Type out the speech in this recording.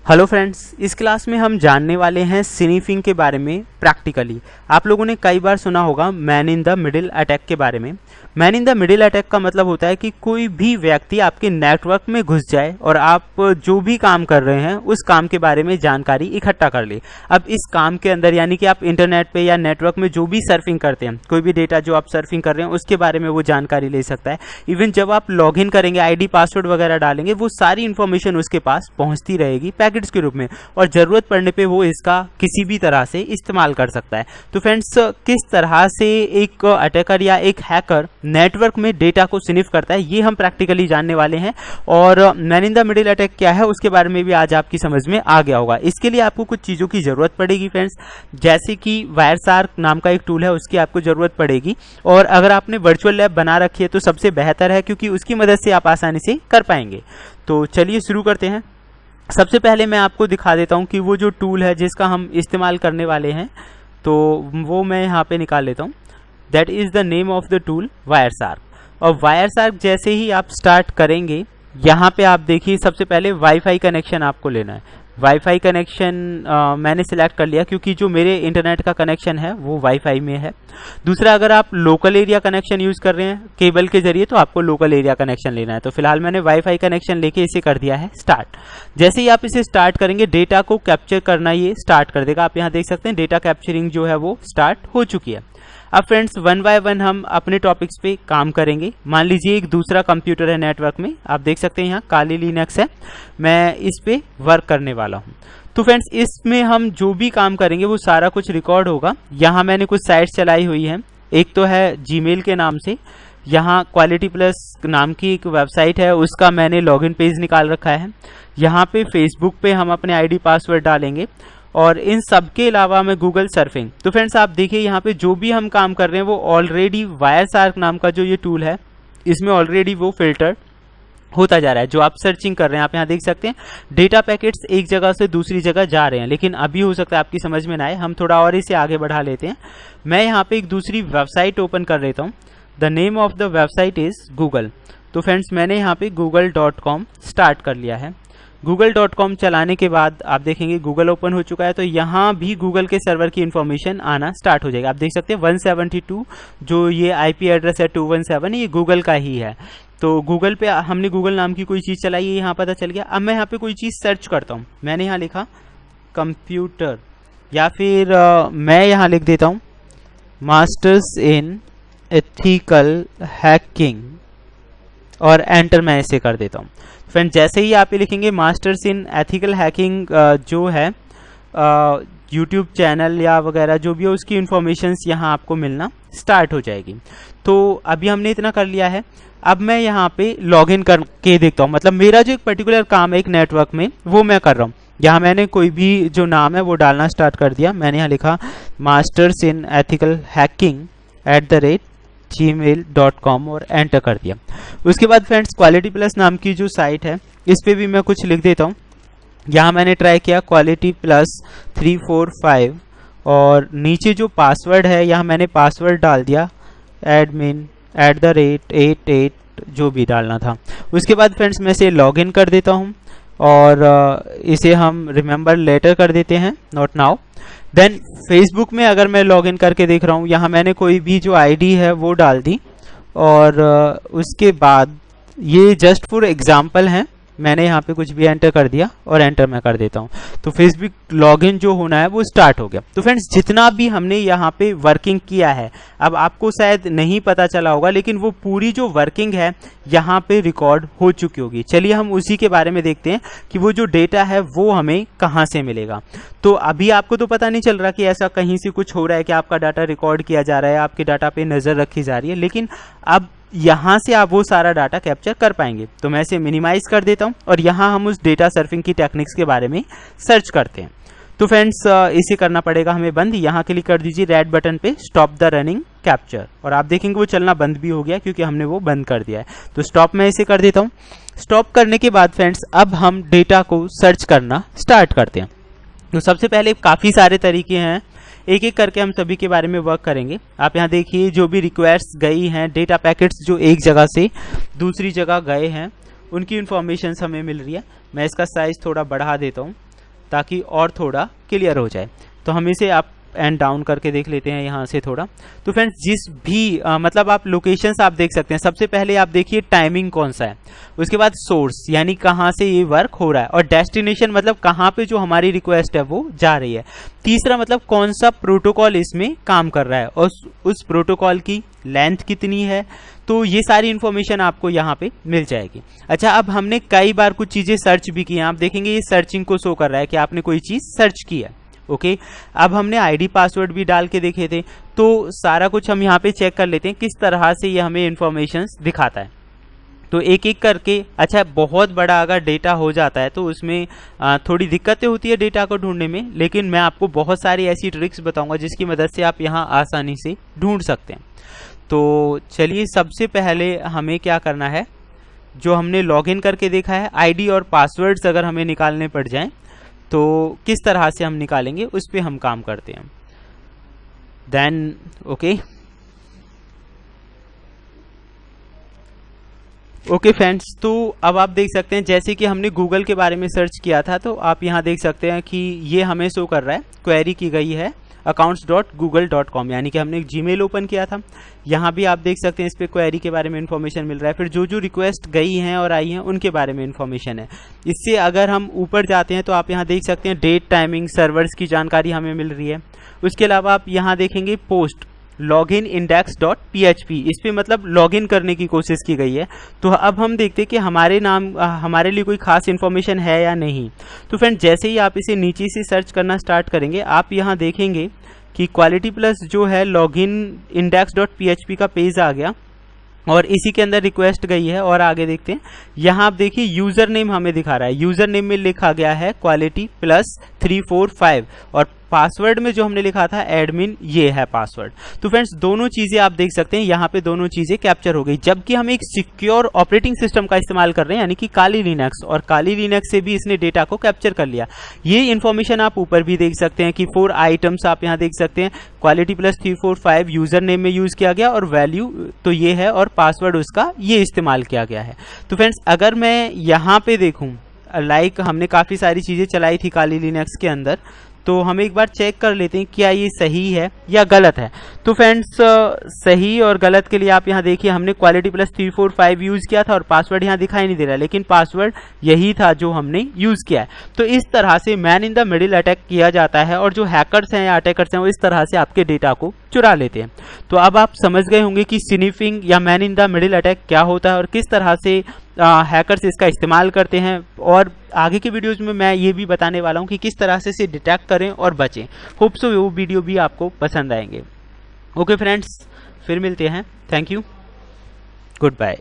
Hello friends, इस class में हम जानने वाले हैं स्निफिंग के बारे में प्रैक्टिकली। आप लोगों ने कई बार सुना होगा man in the middle attack के बारे में। Man in the middle attack का मतलब होता है कि कोई भी व्यक्ति आपके नेटवर्क में घुस जाए और आप जो भी काम कर रहे हैं उस काम के बारे में जानकारी इकट्ठा कर ले। अब इस काम के अंदर यानी कि आप इंटरनेट पे या नेटवर्क में जो भी सर्फिंग करते हैं, कोई भी डेटा जो आप सर्फिंग कर रहे हैं उसके बारे में वो जानकारी ले सकता है। इवन जब आप लॉग इन करेंगे, आईडी पासवर्ड वगैरह डालेंगे, वो सारी इंफॉर्मेशन उसके पास पहुंचती रहेगी पैकेट्स के रूप में, और जरूरत पड़ने पे वो इसका किसी भी तरह से इस्तेमाल कर सकता है। तो फ्रेंड्स, किस तरह से एक अटैकर या एक हैकर नेटवर्क में डेटा को स्निफ करता है, ये हम प्रैक्टिकली जानने वाले हैं। और man in the middle attack क्या है उसके बारे में भी आज आपकी समझ में आ गया होगा। इसके लिए आपको कुछ चीजों की जरूरत पड़ेगी फ्रेंड्स, जैसे कि वायरशार्क नाम का एक टूल है, उसकी आपको जरूरत पड़ेगी। और अगर आपने वर्चुअल लैब बना रखी है तो सबसे बेहतर है, क्योंकि उसकी मदद से आप आसानी से कर पाएंगे। तो चलिए शुरू करते हैं। सबसे पहले मैं आपको दिखा देता हूं कि वो जो टूल है जिसका हम इस्तेमाल करने वाले हैं, तो वो मैं यहाँ पे निकाल लेता हूँ। That is the name of the tool Wireshark. और वायरशार्क जैसे ही आप स्टार्ट करेंगे, यहाँ पे आप देखिए सबसे पहले वाईफाई कनेक्शन आपको लेना है। वाईफाई कनेक्शन मैंने सिलेक्ट कर लिया क्योंकि जो मेरे इंटरनेट का कनेक्शन है वो वाईफाई में है। दूसरा, अगर आप लोकल एरिया कनेक्शन यूज कर रहे हैं केबल के जरिए तो आपको लोकल एरिया कनेक्शन लेना है। तो फिलहाल मैंने वाईफाई कनेक्शन लेके इसे कर दिया है स्टार्ट। जैसे ही आप इसे स्टार्ट करेंगे, डेटा को कैप्चर करना ये स्टार्ट कर देगा। आप यहाँ देख सकते हैं डेटा कैप्चरिंग जो है वो स्टार्ट हो चुकी है। अब फ्रेंड्स, वन बाय वन हम अपने टॉपिक्स पे काम करेंगे। मान लीजिए एक दूसरा कंप्यूटर है नेटवर्क में, आप देख सकते हैं यहाँ काली लिनक्स है, मैं इस पे वर्क करने वाला हूँ। तो फ्रेंड्स, इसमें हम जो भी काम करेंगे वो सारा कुछ रिकॉर्ड होगा। यहाँ मैंने कुछ साइट्स चलाई हुई हैं। एक तो है जीमेल के नाम से, यहाँ क्वालिटी प्लस नाम की एक वेबसाइट है, उसका मैंने लॉगिन पेज निकाल रखा है। यहाँ पे फेसबुक पे हम अपने आईडी पासवर्ड डालेंगे, और इन सब के अलावा मैं गूगल सर्फिंग। तो फ्रेंड्स, आप देखिए यहाँ पे जो भी हम काम कर रहे हैं वो ऑलरेडी वायरशार्क नाम का जो ये टूल है इसमें ऑलरेडी वो फिल्टर होता जा रहा है। जो आप सर्चिंग कर रहे हैं, आप यहाँ देख सकते हैं डेटा पैकेट्स एक जगह से दूसरी जगह जा रहे हैं, लेकिन अभी हो सकता है आपकी समझ में ना आए, हम थोड़ा और इसे आगे बढ़ा लेते हैं। मैं यहाँ पे एक दूसरी वेबसाइट ओपन कर लेता हूँ। The name of the website is Google. तो फ्रेंड्स, मैंने यहाँ पे google.com स्टार्ट कर लिया है। google.com चलाने के बाद आप देखेंगे गूगल ओपन हो चुका है। तो यहाँ भी गूगल के सर्वर की इंफॉर्मेशन आना स्टार्ट हो जाएगा। आप देख सकते हैं 172 जो ये आईपी एड्रेस है 217, ये गूगल का ही है। तो गूगल पे हमने गूगल नाम की कोई चीज़ चलाई है, यहाँ पता चल गया। अब मैं यहाँ पे कोई चीज़ सर्च करता हूँ। मैंने यहाँ लिखा कंप्यूटर, या फिर मैं यहाँ लिख देता हूँ मास्टर्स इन एथिकल हैकिंग, और एंटर मैं इसे कर देता हूँ। फ्रेंड, जैसे ही आप ये लिखेंगे मास्टर्स इन एथिकल हैकिंग जो है यूट्यूब चैनल या वगैरह जो भी हो, उसकी इन्फॉर्मेशंस यहाँ आपको मिलना स्टार्ट हो जाएगी। तो अभी हमने इतना कर लिया है। अब मैं यहाँ पे लॉगिन करके देखता हूँ, मतलब मेरा जो एक पर्टिकुलर काम है एक नेटवर्क में वो मैं कर रहा हूँ। यहाँ मैंने कोई भी जो नाम है वो डालना स्टार्ट कर दिया। मैंने यहाँ लिखा masters in ethical hacking @gmail.com और एंटर कर दिया। उसके बाद फ्रेंड्स, क्वालिटी प्लस नाम की जो साइट है इस पे भी मैं कुछ लिख देता हूँ। यहाँ मैंने ट्राई किया क्वालिटी प्लस 345, और नीचे जो पासवर्ड है यहाँ मैंने पासवर्ड डाल दिया admin@88 जो भी डालना था। उसके बाद फ्रेंड्स, मैं इसे लॉग इन कर देता हूँ, और इसे हम रिमेंबर लेटर कर देते हैं, नॉट नाउ। देन फेसबुक में अगर मैं लॉगिन करके देख रहा हूँ, यहाँ मैंने कोई भी जो आईडी है वो डाल दी, और उसके बाद ये जस्ट फॉर एग्जांपल है, मैंने यहाँ पे कुछ भी एंटर कर दिया और एंटर मैं कर देता हूँ। तो फेसबुक लॉगिन जो होना है वो स्टार्ट हो गया। तो फ्रेंड्स, जितना भी हमने यहाँ पे वर्किंग किया है, अब आपको शायद नहीं पता चला होगा, लेकिन वो पूरी जो वर्किंग है यहाँ पे रिकॉर्ड हो चुकी होगी। चलिए हम उसी के बारे में देखते हैं कि वो जो डेटा है वो हमें कहाँ से मिलेगा। तो अभी आपको तो पता नहीं चल रहा कि ऐसा कहीं से कुछ हो रहा है कि आपका डाटा रिकॉर्ड किया जा रहा है, आपके डाटा पे नजर रखी जा रही है, लेकिन अब यहाँ से आप वो सारा डाटा कैप्चर कर पाएंगे। तो मैं इसे मिनिमाइज कर देता हूँ, और यहाँ हम उस डेटा सर्फिंग की टेक्निक्स के बारे में सर्च करते हैं। तो फ्रेंड्स, इसे करना पड़ेगा हमें बंद। यहाँ क्लिक कर दीजिए रेड बटन पे, स्टॉप द रनिंग कैप्चर, और आप देखेंगे वो चलना बंद भी हो गया क्योंकि हमने वो बंद कर दिया है। तो स्टॉप मैं इसे कर देता हूँ। स्टॉप करने के बाद फ्रेंड्स, अब हम डेटा को सर्च करना स्टार्ट करते हैं। तो सबसे पहले काफ़ी सारे तरीके हैं, एक एक करके हम सभी के बारे में वर्क करेंगे। आप यहाँ देखिए जो भी रिक्वेस्ट गई हैं, डेटा पैकेट्स जो एक जगह से दूसरी जगह गए हैं, उनकी इन्फॉर्मेशन हमें मिल रही है। मैं इसका साइज थोड़ा बढ़ा देता हूँ। ताकि और थोड़ा क्लियर हो जाए। तो हम इसे अप एंड डाउन करके देख लेते हैं यहाँ से थोड़ा। तो फ्रेंड्स जिस भी मतलब आप लोकेशंस आप देख सकते हैं। सबसे पहले आप देखिए टाइमिंग कौन सा है, उसके बाद सोर्स यानी कहाँ से ये वर्क हो रहा है, और डेस्टिनेशन मतलब कहाँ पे जो हमारी रिक्वेस्ट है वो जा रही है। तीसरा मतलब कौन सा प्रोटोकॉल इसमें काम कर रहा है और उस प्रोटोकॉल की लेंथ कितनी है। तो ये सारी इन्फॉर्मेशन आपको यहाँ पे मिल जाएगी। अच्छा, अब हमने कई बार कुछ चीज़ें सर्च भी की हैं। आप देखेंगे ये सर्चिंग को शो कर रहा है कि आपने कोई चीज़ सर्च की है। ओके, अब हमने आईडी पासवर्ड भी डाल के देखे थे। तो सारा कुछ हम यहाँ पे चेक कर लेते हैं किस तरह से ये हमें इन्फॉर्मेशन दिखाता है। तो एक एक करके, अच्छा बहुत बड़ा अगर डेटा हो जाता है तो उसमें थोड़ी दिक्कतें होती है डेटा को ढूंढने में, लेकिन मैं आपको बहुत सारी ऐसी ट्रिक्स बताऊंगा जिसकी मदद से आप यहाँ आसानी से ढूंढ सकते हैं। तो चलिए, सबसे पहले हमें क्या करना है, जो हमने लॉगिन करके देखा है आईडी और पासवर्ड्स अगर हमें निकालने पड़ जाएं तो किस तरह से हम निकालेंगे उस पर हम काम करते हैं। देन ओके फ्रेंड्स, तो अब आप देख सकते हैं जैसे कि हमने गूगल के बारे में सर्च किया था, तो आप यहाँ देख सकते हैं कि ये हमें शो कर रहा है, क्वेरी की गई है accounts.google.com, यानी कि हमने एक जीमेल ओपन किया था। यहाँ भी आप देख सकते हैं इस पे क्वेरी के बारे में इन्फॉर्मेशन मिल रहा है। फिर जो जो रिक्वेस्ट गई हैं और आई हैं उनके बारे में इन्फॉर्मेशन है। इससे अगर हम ऊपर जाते हैं तो आप यहाँ देख सकते हैं डेट, टाइमिंग, सर्वर्स की जानकारी हमें मिल रही है। उसके अलावा आप यहाँ देखेंगे पोस्ट लॉगिन index.php, इस पे मतलब लॉगिन करने की कोशिश की गई है। तो अब हम देखते हैं कि हमारे लिए कोई खास इन्फॉर्मेशन है या नहीं। तो फ्रेंड जैसे ही आप इसे नीचे से सर्च करना स्टार्ट करेंगे, आप यहाँ देखेंगे कि क्वालिटी प्लस जो है लॉगिन index.php का पेज आ गया और इसी के अंदर रिक्वेस्ट गई है। और आगे देखते हैं, यहाँ आप देखिए यूजर नेम हमें दिखा रहा है। यूजर नेम में लिखा गया है क्वालिटी प्लस 345 और पासवर्ड में जो हमने लिखा था एडमिन, ये है पासवर्ड। तो फ्रेंड्स दोनों चीजें आप देख सकते हैं यहाँ पे दोनों चीजें कैप्चर हो गई, जबकि हम एक सिक्योर ऑपरेटिंग सिस्टम का इस्तेमाल कर रहे हैं यानी कि काली लिनक्स, और काली लिनक्स से भी इसने डेटा को कैप्चर कर लिया। ये इन्फॉर्मेशन आप ऊपर भी देख सकते हैं कि 4 आइटम्स आप यहाँ देख सकते हैं। क्वालिटी प्लस 345 यूजर नेम में यूज किया गया और वैल्यू तो ये है और पासवर्ड उसका ये इस्तेमाल किया गया है। तो फ्रेंड्स अगर मैं यहाँ पे देखूँ, लाइक हमने काफ़ी सारी चीज़ें चलाई थी काली लिनक्स के अंदर, तो हम एक बार चेक कर लेते हैं क्या ये सही है या गलत है। तो फ्रेंड्स सही और गलत के लिए आप यहाँ देखिए, हमने क्वालिटी प्लस 345 यूज़ किया था और पासवर्ड यहाँ दिखाई नहीं दे रहा, लेकिन पासवर्ड यही था जो हमने यूज़ किया है। तो इस तरह से man in the middle attack किया जाता है और जो हैकर्स हैं या अटैकर्स हैं वो इस तरह से आपके डेटा को चुरा लेते हैं। तो अब आप समझ गए होंगे कि स्निफिंग या man in the middle attack क्या होता है और किस तरह से हैकर्स इसका इस्तेमाल करते हैं। और आगे के वीडियोज़ में मैं ये भी बताने वाला हूँ कि किस तरह से इसे डिटेक्ट करें और बचें। होप सो वो वीडियो भी आपको पसंद आएंगे। ओके फ्रेंड्स, फिर मिलते हैं। Thank you, good bye.